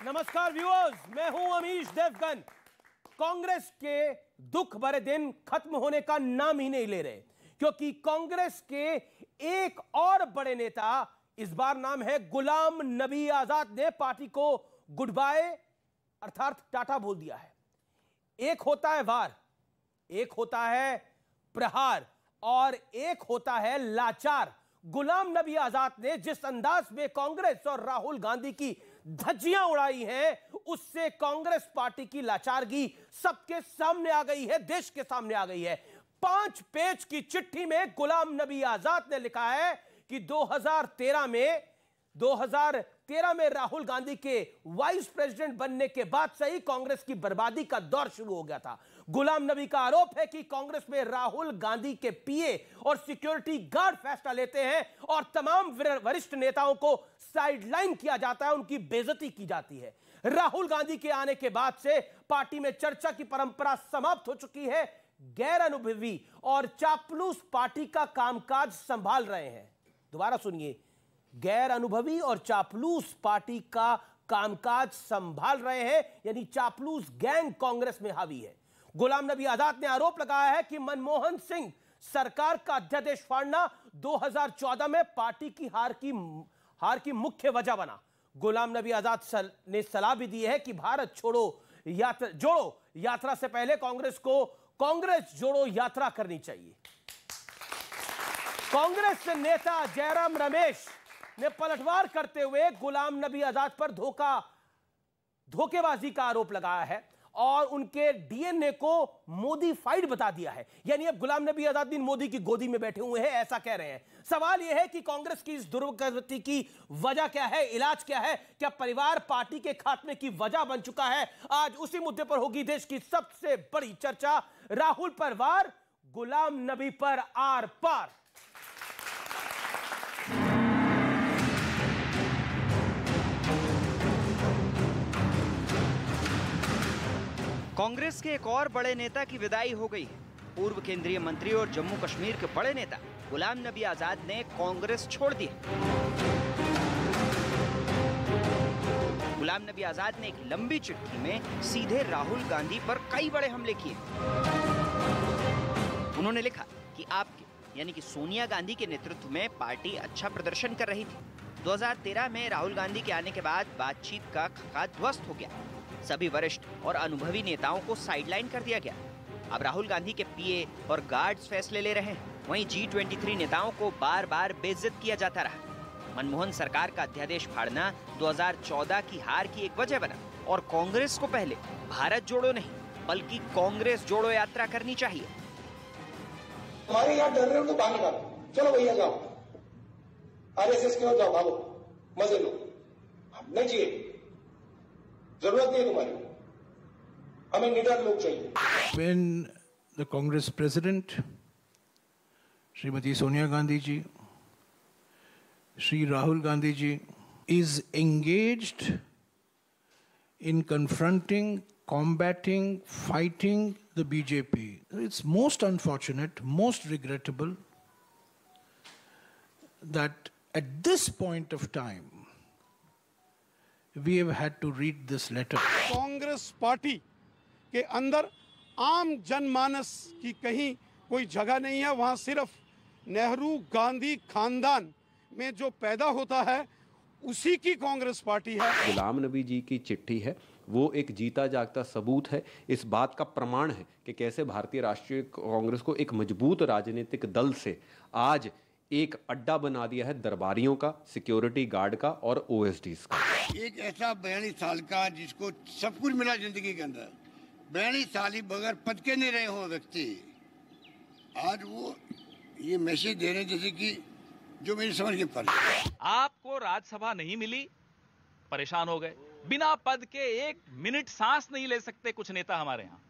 नमस्कार व्यूअर्स, मैं हूं अमीश देवगन। कांग्रेस के दुख भरे दिन खत्म होने का नाम ही नहीं ले रहे, क्योंकि कांग्रेस के एक और बड़े नेता, इस बार नाम है गुलाम नबी आजाद, ने पार्टी को गुड बाय अर्थात टाटा बोल दिया है। एक होता है वार, एक होता है प्रहार और एक होता है लाचार। गुलाम नबी आजाद ने जिस अंदाज में कांग्रेस और राहुल गांधी की धज्जियां उड़ाई हैं, उससे कांग्रेस पार्टी की लाचारगी सबके सामने आ गई है, देश के सामने आ गई है। 5 पेज की चिट्ठी में गुलाम नबी आजाद ने लिखा है कि 2013 में राहुल गांधी के वाइस प्रेसिडेंट बनने के बाद से ही कांग्रेस की बर्बादी का दौर शुरू हो गया था। गुलाम नबी का आरोप है कि कांग्रेस में राहुल गांधी के पीए और सिक्योरिटी गार्ड फैसला लेते हैं और तमाम वरिष्ठ नेताओं को साइडलाइन किया जाता है, उनकी बेइज्जती की जाती है। राहुल गांधी के आने के बाद से पार्टी में चर्चा की परंपरा समाप्त हो चुकी है। गैर अनुभवी और चापलूस पार्टी का कामकाज संभाल रहे हैं। दोबारा सुनिए, गैर अनुभवी और चापलूस पार्टी का कामकाज संभाल रहे हैं, यानी चापलूस गैंग कांग्रेस में हावी है। गुलाम नबी आजाद ने आरोप लगाया है कि मनमोहन सिंह सरकार का अध्यादेश फाड़ना 2014 में पार्टी की हार की मुख्य वजह बना। गुलाम नबी आजाद ने सलाह भी दी है कि भारत जोड़ो यात्रा से पहले कांग्रेस को कांग्रेस जोड़ो यात्रा करनी चाहिए। कांग्रेस नेता जयराम रमेश ने पलटवार करते हुए गुलाम नबी आजाद पर धोखेबाजी का आरोप लगाया है और उनके डीएनए को मोदीफाइड बता दिया है, यानी अब गुलाम नबी आजाद बिन मोदी की गोदी में बैठे हुए हैं, ऐसा कह रहे हैं। सवाल यह है कि कांग्रेस की इस दुर्गति की वजह क्या है, इलाज क्या है? क्या परिवार पार्टी के खात्मे की वजह बन चुका है? आज उसी मुद्दे पर होगी देश की सबसे बड़ी चर्चा। राहुल पर वार, गुलाम नबी पर आर पार। कांग्रेस के एक और बड़े नेता की विदाई हो गई है। पूर्व केंद्रीय मंत्री और जम्मू कश्मीर के बड़े नेता गुलाम नबी आजाद ने कांग्रेस छोड़ दी। गुलाम नबी आजाद ने एक लंबी चिट्ठी में सीधे राहुल गांधी पर कई बड़े हमले किए। उन्होंने लिखा कि आपके यानी कि सोनिया गांधी के नेतृत्व में पार्टी अच्छा प्रदर्शन कर रही थी। 2013 में राहुल गांधी के आने के बाद बातचीत का खाका ध्वस्त हो गया। सभी वरिष्ठ और अनुभवी नेताओं को साइडलाइन कर दिया गया। अब राहुल गांधी के पीए और गार्ड्स फैसले ले रहे हैं। वहीं G23 नेताओं को बार बार बेइज्जत किया जाता रहा। मनमोहन सरकार का अध्यादेश फाड़ना 2014 की हार की एक वजह बना और कांग्रेस को पहले भारत जोड़ो नहीं बल्कि कांग्रेस जोड़ो यात्रा करनी चाहिए। हमारे यहाँ डर रहे हो तो बाहर निकालो, चलो भैया जाओ, RSS की ओर जाओ, भागो, मजे लो, नहीं चाहिए, जरूरत नहीं है तुम्हारी, हमें निडर लोग चाहिए। When the Congress President, Srimati Sonia Gandhi ji, Shri Rahul Gandhi ji, is engaged in confronting, combating, fighting the BJP, it's most unfortunate, most regrettable that at this point of time we have had to read this letter. Congress party के अंदर आम जनमानस की कहीं कोई जगह नहीं है। वहाँ सिर्फ नेहरू गांधी खानदान में जो पैदा होता है उसी की कांग्रेस पार्टी है। गुलाम नबी जी की चिट्ठी है, वो एक जीता जागता सबूत है, इस बात का प्रमाण है कि कैसे भारतीय राष्ट्रीय कांग्रेस को एक मजबूत राजनीतिक दल से आज एक अड्डा बना दिया है दरबारियों का, सिक्योरिटी गार्ड का और OSDs का। एक ऐसा 42 साल का जिसको सब कुछ मिला जिंदगी के अंदर, 42 साल ही बगैर पद के नहीं रहे हो व्यक्ति, आज वो ये मैसेज दे रहे हैं जैसे कि जो मेरी समझ के पर। आपको राज्यसभा नहीं मिली, परेशान हो गए। बिना पद के 1 मिनट सांस नहीं ले सकते कुछ नेता हमारे यहाँ,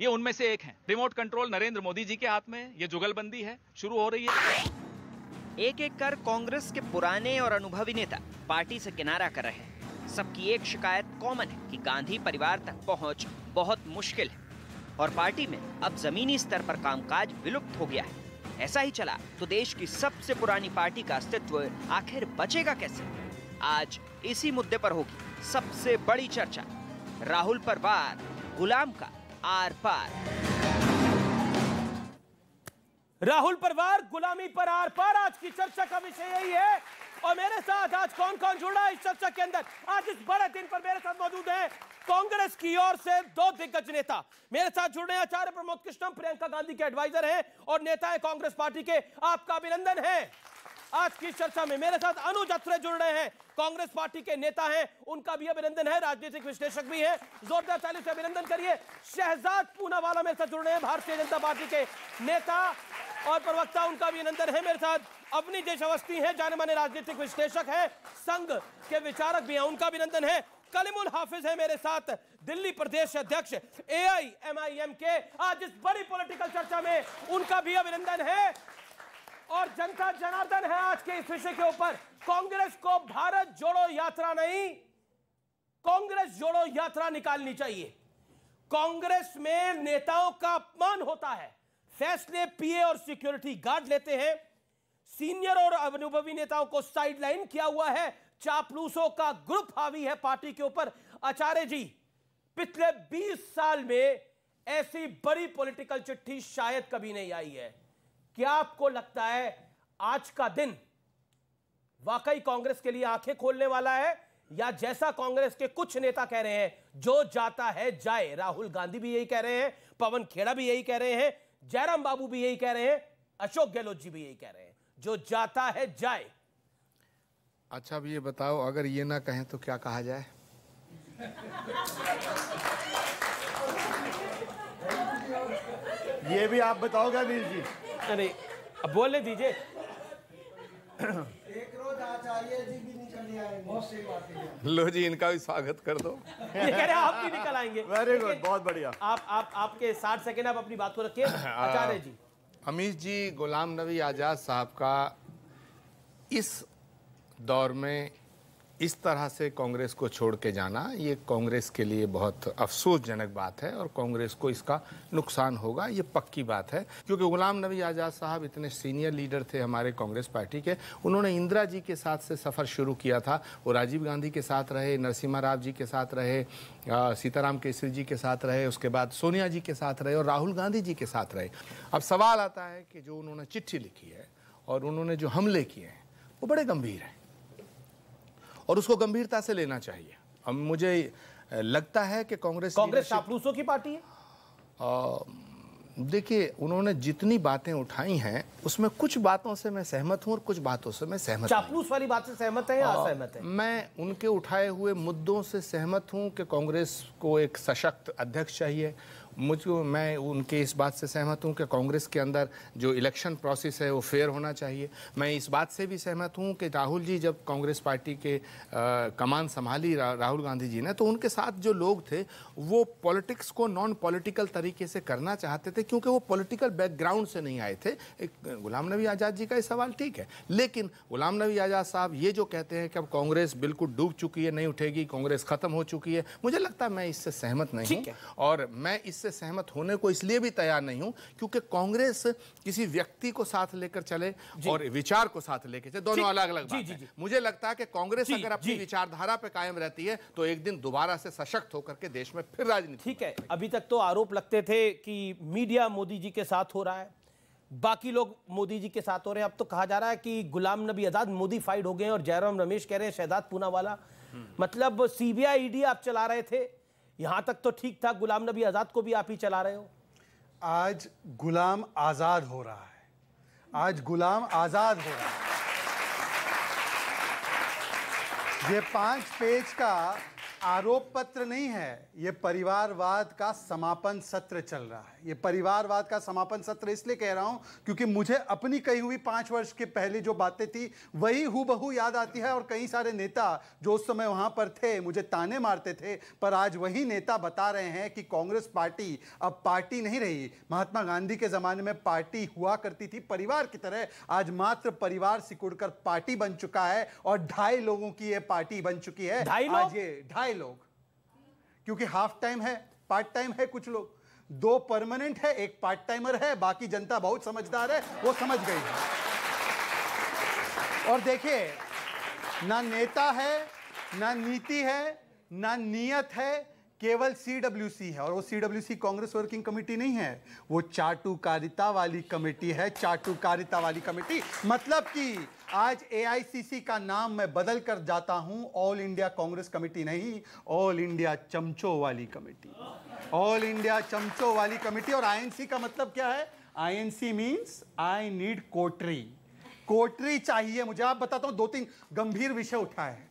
ये उनमें से एक हैं। रिमोट कंट्रोल नरेंद्र मोदी जी के हाथ में है। ये जुगलबंदी है, शुरू हो रही है। एक एक कर कांग्रेस के पुराने और अनुभवी नेता पार्टी से किनारा कर रहे हैं। सबकी एक शिकायत कॉमन है कि गांधी परिवार तक पहुंच बहुत मुश्किल है और पार्टी में अब जमीनी स्तर पर कामकाज विलुप्त हो गया है। ऐसा ही चला तो देश की सबसे पुरानी पार्टी का अस्तित्व आखिर बचेगा कैसे? आज इसी मुद्दे पर होगी सबसे बड़ी चर्चा। राहुल पर वार, गुलाम का आर पार। राहुल पर वार, गुलामी पर आर पार, आज की चर्चा का विषय यही है। और मेरे साथ आज कौन कौन जुड़ रहा है इस चर्चा के अंदर? आज इस बड़े दिन पर मेरे साथ मौजूद हैं कांग्रेस की ओर से दो दिग्गज नेता। मेरे साथ जुड़ रहे हैं आचार्य प्रमोद कृष्णम, प्रियंका गांधी के एडवाइजर हैं और नेता है कांग्रेस पार्टी के। आपका अभिनंदन है। आज की चर्चा में मेरे साथ अनुज अत्रे जुड़ रहे हैं, कांग्रेस पार्टी के नेता हैं, उनका भी अभिनंदन है, राजनीतिक विश्लेषक भी हैं। जोरदार ताली से अभिनंदन करिए। शहजाद पूनावाला मेरे साथ जुड़ रहे हैं, भारतीय जनता पार्टी के नेता और प्रवक्ता, उनका भी अभिनंदन है। मेरे साथ अवनी जैश अवस्थी हैं, जाने माने राजनीतिक विश्लेषक हैं, संघ के विचारक भी हैं, उनका अभिनंदन है। कलीमुल हाफिज है मेरे साथ, दिल्ली प्रदेश अध्यक्ष AIMIM के। आज इस बड़ी पॉलिटिकल चर्चा में उनका भी अभिनंदन है। और जनता जनार्दन है आज के इस विषय के ऊपर। कांग्रेस को भारत जोड़ो यात्रा नहीं, कांग्रेस जोड़ो यात्रा निकालनी चाहिए। कांग्रेस में नेताओं का अपमान होता है, फैसले पीए और सिक्योरिटी गार्ड लेते हैं, सीनियर और अनुभवी नेताओं को साइडलाइन किया हुआ है, चापलूसों का ग्रुप हावी है पार्टी के ऊपर। आचार्य जी, पिछले 20 साल में ऐसी बड़ी पॉलिटिकल चिट्ठी शायद कभी नहीं आई है। क्या आपको लगता है आज का दिन वाकई कांग्रेस के लिए आंखें खोलने वाला है, या जैसा कांग्रेस के कुछ नेता कह रहे हैं, जो जाता है जाए? राहुल गांधी भी यही कह रहे हैं, पवन खेड़ा भी यही कह रहे हैं, जयराम बाबू भी यही कह रहे हैं, अशोक गहलोत जी भी यही कह रहे हैं, जो जाता है जाए। अच्छा, अब ये बताओ, अगर ये ना कहें तो क्या कहा जाए? ये भी आप बताओगे अनिल जी? नहीं, अब बोलने दीजिए। एक रोज आचार्य जी भी निकल आएंगे। बहुत सही बात है। लो जी, इनका भी स्वागत कर दो। ये कह रहे हैं आप भी निकल आएंगे। वेरी गुड, बहुत बढ़िया। आपके 60 सेकंड, आप अपनी बात को रखिए। आचार्य जी। अमीश जी, गुलाम नबी आज़ाद साहब का इस दौर में इस तरह से कांग्रेस को छोड़ के जाना, ये कांग्रेस के लिए बहुत अफसोसजनक बात है और कांग्रेस को इसका नुकसान होगा, ये पक्की बात है। क्योंकि गुलाम नबी आज़ाद साहब इतने सीनियर लीडर थे हमारे कांग्रेस पार्टी के। उन्होंने इंदिरा जी के साथ से सफ़र शुरू किया था, वो राजीव गांधी के साथ रहे, नरसिम्हा राव जी के साथ रहे, सीताराम केसरी जी के साथ रहे, उसके बाद सोनिया जी के साथ रहे और राहुल गांधी जी के साथ रहे। अब सवाल आता है कि जो उन्होंने चिट्ठी लिखी है और उन्होंने जो हमले किए हैं वो बड़े गंभीर हैं और उसको गंभीरता से लेना चाहिए। अब मुझे लगता है कि कांग्रेस चापलूसों की पार्टी है। देखिए, उन्होंने जितनी बातें उठाई हैं उसमें कुछ बातों से मैं सहमत हूं और कुछ बातों से मैं सहमत नहीं। चापलूस वाली बात से सहमत है या असहमत है? मैं उनके उठाए हुए मुद्दों से सहमत हूं कि कांग्रेस को एक सशक्त अध्यक्ष चाहिए। मैं उनके इस बात से सहमत हूं कि कांग्रेस के अंदर जो इलेक्शन प्रोसेस है वो फेयर होना चाहिए। मैं इस बात से भी सहमत हूं कि राहुल जी जब कांग्रेस पार्टी के कमान संभाली राहुल गांधी जी ने, तो उनके साथ जो लोग थे वो पॉलिटिक्स को नॉन पॉलिटिकल तरीके से करना चाहते थे, क्योंकि वो पॉलिटिकल बैकग्राउंड से नहीं आए थे। एक गुलाम नबी आज़ाद जी का ये सवाल ठीक है, लेकिन गुलाम नबी आज़ाद साहब ये जो कहते हैं कि अब कांग्रेस बिल्कुल डूब चुकी है, नहीं उठेगी, कांग्रेस खत्म हो चुकी है, मुझे लगता है मैं इससे सहमत नहीं हूँ। और मैं इससे सहमत होने को इसलिए भी तैयार नहीं हूं क्योंकि कांग्रेस किसी व्यक्ति को साथ लेकर चले और विचार को साथ लेकर चले, दोनों अलग अलग बात है। मुझे लगता है कि कांग्रेस अगर अपनी विचारधारा पे कायम रहती है तो एक दिन दोबारा से सशक्त होकर के देश में फिर राजनीति। ठीक है, अभी तक तो आरोप लगते थे कि मीडिया मोदी जी के साथ हो रहा है, बाकी लोग मोदी जी के साथ हो रहे हैं। अब तो कहा जा रहा है कि गुलाम नबी आजाद मोदी फाइड हो गए और जयराम रमेश कह रहे हैं शहजाद पूनावाला। मतलब CBI ED आप चला रहे थे, यहां तक तो ठीक था, गुलाम नबी आजाद को भी आप ही चला रहे हो। आज गुलाम आजाद हो रहा है, आज गुलाम आजाद हो रहा है। ये 5 पेज का आरोप पत्र नहीं है, ये परिवारवाद का समापन सत्र चल रहा है। ये परिवारवाद का समापन सत्र इसलिए कह रहा हूं क्योंकि मुझे अपनी कही हुई 5 वर्ष के पहले जो बातें थी वही हूबहू याद आती है। और कई सारे नेता जो उस समय वहां पर थे मुझे ताने मारते थे, पर आज वही नेता बता रहे हैं कि कांग्रेस पार्टी अब पार्टी नहीं रही। महात्मा गांधी के जमाने में पार्टी हुआ करती थी परिवार की तरह, आज मात्र परिवार सिकुड़कर पार्टी बन चुका है और 2.5 लोगों की यह पार्टी बन चुकी है। आज ये 2.5 लोग, क्योंकि हाफ टाइम है, पार्ट टाइम है, कुछ लोग 2 परमानेंट है, 1 पार्ट टाइमर है, बाकी जनता बहुत समझदार है, वो समझ गई है। और देखिए ना नेता है, ना नीति है, ना नियत है, केवल सीडब्ल्यूसी है। और वो सीडब्ल्यूसी कांग्रेस वर्किंग कमेटी नहीं है, वो चाटुकारिता वाली कमेटी है। चाटुकारिता वाली कमेटी मतलब कि आज एआईसीसी का नाम मैं बदल कर जाता हूं, ऑल इंडिया कांग्रेस कमेटी नहीं, ऑल इंडिया चमचों वाली कमेटी, ऑल इंडिया चमचों वाली कमेटी। और आईएनसी का मतलब क्या है? आईएनसी मींस आई नीड कोटरी, कोटरी चाहिए मुझे। आप बताता हूं, 2-3 गंभीर विषय उठाए हैं।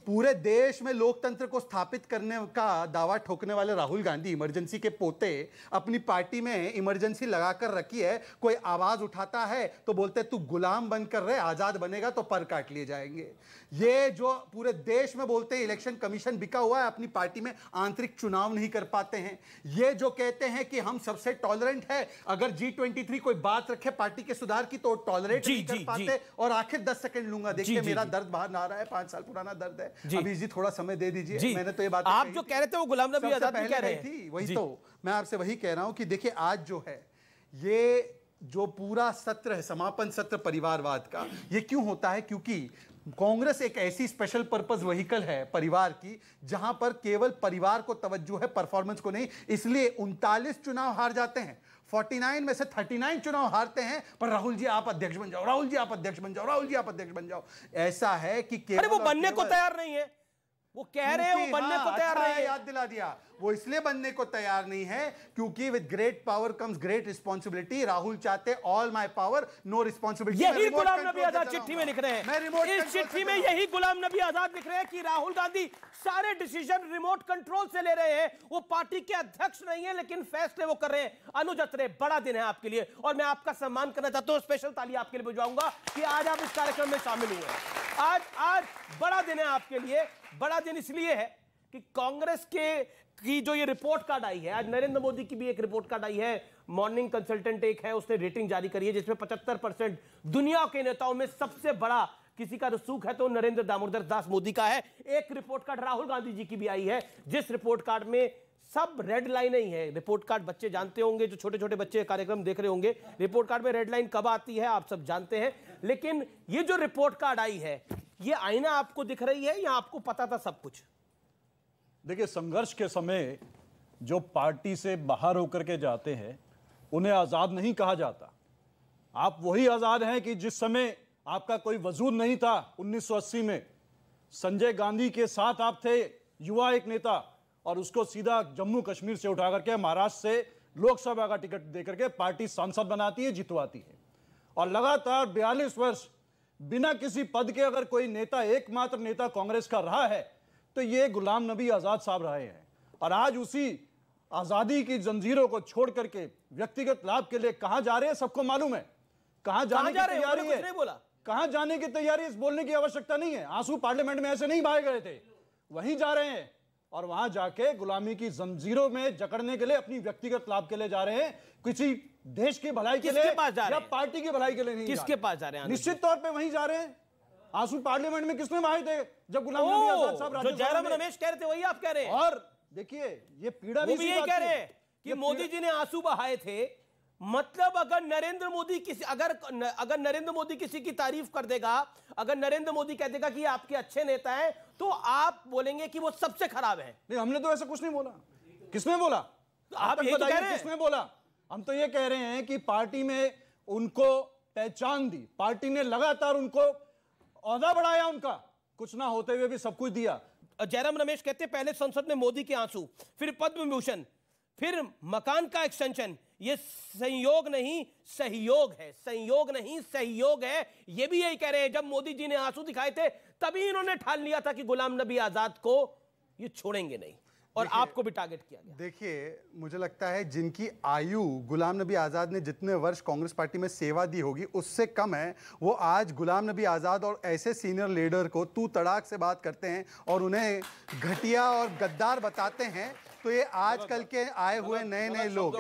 पूरे देश में लोकतंत्र को स्थापित करने का दावा ठोकने वाले राहुल गांधी, इमरजेंसी के पोते, अपनी पार्टी में इमरजेंसी लगाकर रखी है। कोई आवाज उठाता है तो बोलते तू गुलाम बनकर रहे, आजाद बनेगा तो पर काट लिए जाएंगे। ये जो पूरे देश में बोलते हैं इलेक्शन कमीशन बिका हुआ है, अपनी पार्टी में आंतरिक चुनाव नहीं कर पाते हैं। ये जो कहते हैं कि हम सबसे टॉलरेंट है, अगर G23 कोई बात रखे पार्टी के सुधार की तो टॉलरेट नहीं कर पाते। और आखिर 10 सेकंड लूंगा, देखिए मेरा दर्द बाहर ना आ रहा है, 5 साल पुराना दर्द है। अभी जी थोड़ा समय दे दीजिए। मैंने तो ये बात आप जो कह रहे थे वो गुलाम नबी आजाद कह रहे थी, वही तो मैं आपसे वही कह रहा हूं कि देखिए आज जो है ये जो पूरा सत्र है, समापन सत्र परिवारवाद का, ये क्यों होता है? क्योंकि कांग्रेस एक ऐसी स्पेशल पर्पस व्हीकल है परिवार की, जहां पर केवल परिवार को तवज्जो है, परफॉर्मेंस को नहीं। इसलिए 39 चुनाव हार जाते हैं, 49 में से 39 चुनाव हारते हैं, पर राहुल जी आप अध्यक्ष बन जाओ, राहुल जी आप अध्यक्ष बन जाओ, राहुल जी आप अध्यक्ष बन जाओ। ऐसा है कि अरे वो बनने को तैयार नहीं है, वो कह रहे हैं वो बनने को तैयार नहीं है। याद दिला दिया, वो इसलिए बनने को तैयार नहीं है क्योंकि with great power comes great responsibility. Rahul चाहते all my power no responsibility. यही गुलाम नबी आजाद चिट्ठी में लिख रहे हैं, इस चिट्ठी में यही गुलाम नबी आजाद लिख रहे हैं कि राहुल गांधी सारे डिसीजन रिमोट कंट्रोल से ले रहे हैं। वो पार्टी के अध्यक्ष नहीं है लेकिन फैसले वो कर रहे हैं। अनुज अत्रे, बड़ा दिन है आपके लिए और मैं आपका सम्मान करना चाहता हूं। स्पेशल ताली आपके लिए बजाऊंगा कि आज आप इस कार्यक्रम में शामिल हुए। आज बड़ा दिन है आपके लिए। बड़ा दिन इसलिए है कि कांग्रेस की जो ये रिपोर्ट कार्ड आई है, आज नरेंद्र मोदी की भी एक रिपोर्ट कार्ड आई है, मॉर्निंग कंसल्टेंट एक है, उसने रेटिंग जारी करी है जिसमें 75% दुनिया के नेताओं में सबसे बड़ा किसी का रसूख है तो नरेंद्र दामोदर दास मोदी का है। एक रिपोर्ट कार्ड राहुल गांधी जी की भी आई है, जिस रिपोर्ट कार्ड में सब रेड लाइन ही है। रिपोर्ट कार्ड बच्चे जानते होंगे, जो छोटे छोटे बच्चे कार्यक्रम देख रहे होंगे, रिपोर्ट कार्ड में रेड लाइन कब आती है आप सब जानते हैं। लेकिन ये जो रिपोर्ट कार्ड आई है, ये आईना आपको दिख रही है या आपको पता था सब कुछ? देखिए, संघर्ष के समय जो पार्टी से बाहर होकर के जाते हैं उन्हें आजाद नहीं कहा जाता। आप वही आजाद हैं कि जिस समय आपका कोई वजूद नहीं था। 1980 में संजय गांधी के साथ आप थे, युवा एक नेता, और उसको सीधा जम्मू कश्मीर से उठा करके महाराष्ट्र से लोकसभा का टिकट देकर के पार्टी सांसद बनाती है, जितवाती है। और लगातार 42 वर्ष बिना किसी पद के अगर कोई नेता, एकमात्र नेता कांग्रेस का रहा है तो ये गुलाम नबी आजाद साहब रहे हैं। और आज उसी आजादी की जंजीरों को छोड़ करके व्यक्तिगत लाभ के लिए कहां जा रहे हैं सबको मालूम है। कहां जाने की तैयारी है, कहां जाने की तैयारी, इस बोलने की आवश्यकता नहीं है। आंसू पार्लियामेंट में ऐसे नहीं बहाए गए थे, वहीं जा रहे हैं और वहां जाके गुलामी की जंजीरों में जकड़ने के लिए, अपनी व्यक्तिगत लाभ के लिए जा रहे हैं। किसी देश की भलाई के लिए या पार्टी की भलाई के लिए नहीं। किसके पास जा रहे हैं? निश्चित तौर पे वहीं जा रहे हैं। आंसू पार्लियामेंट में किसने बहाए थे जब गुलाम नबी आजाद साहब जो जयराम रमेश कह रहे थे वही आप कह रहे हैं। और देखिए, ये पीड़ा भी यही कह रहे हैं कि मोदी जी ने आंसू बहाए थे। मतलब अगर नरेंद्र मोदी किसी की तारीफ कर देगा, अगर नरेंद्र मोदी कह देगा कि आपके अच्छे नेता हैं, तो आप बोलेंगे कि वो सबसे खराब है। नहीं, हमने तो ऐसा कुछ नहीं बोला। किसने बोला? आप यही कह रहे हैं। किसने बोला? हम तो ये कह रहे हैं कि पार्टी में उनको पहचान दी, पार्टी ने लगातार उनको ओहदा बढ़ाया, उनका कुछ ना होते हुए भी सब कुछ दिया। जयराम रमेश कहते पहले संसद में मोदी के आंसू, फिर पद्म विभूषण, फिर मकान का एक्सटेंशन। ये संयोग नहीं सहयोग है, संयोग नहीं सहयोग है। ये भी यही कह रहे हैं जब मोदी जी ने आंसू दिखाए थे तभी इन्होंने ठान लिया था कि गुलाम नबी आजाद को ये छोड़ेंगे नहीं, और आपको भी टारगेट किया गया। देखिए, मुझे लगता है जिनकी आयु गुलाम नबी आज़ाद ने जितने वर्ष कांग्रेस पार्टी में सेवा दी होगी उससे कम है, वो आज गुलाम नबी आज़ाद और ऐसे सीनियर लीडर को तू तड़ाक से बात करते हैं और उन्हें घटिया और गद्दार बताते हैं। तो ये आजकल के आए हुए नए नए लोग,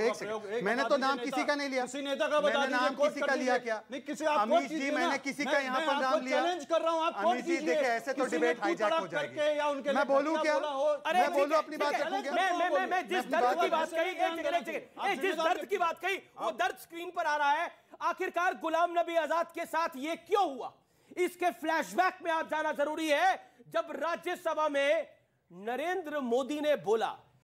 मैंने तो नाम किसी का नहीं लिया, मैंने नाम किसी का लिया क्या? अमित जी, मैंने किसी का यहाँ पर नाम लिया? अमित जी देखिए, ऐसे तो डिबेट हाईजैक हो जाएगी। मैं बोलूँ क्या? मैं बोलूँ अपनी बात रखूं क्या? मैं जिस दर्द की बात कही, जिस दर्द की बात कही वो दर्द स्क्रीन पर आ रहा है। आखिरकार गुलाम नबी आजाद के साथ ये क्यों हुआ? इसके फ्लैशबैक में आप जाना जरूरी है, जब राज्यसभा में नरेंद्र मोदी ने बोला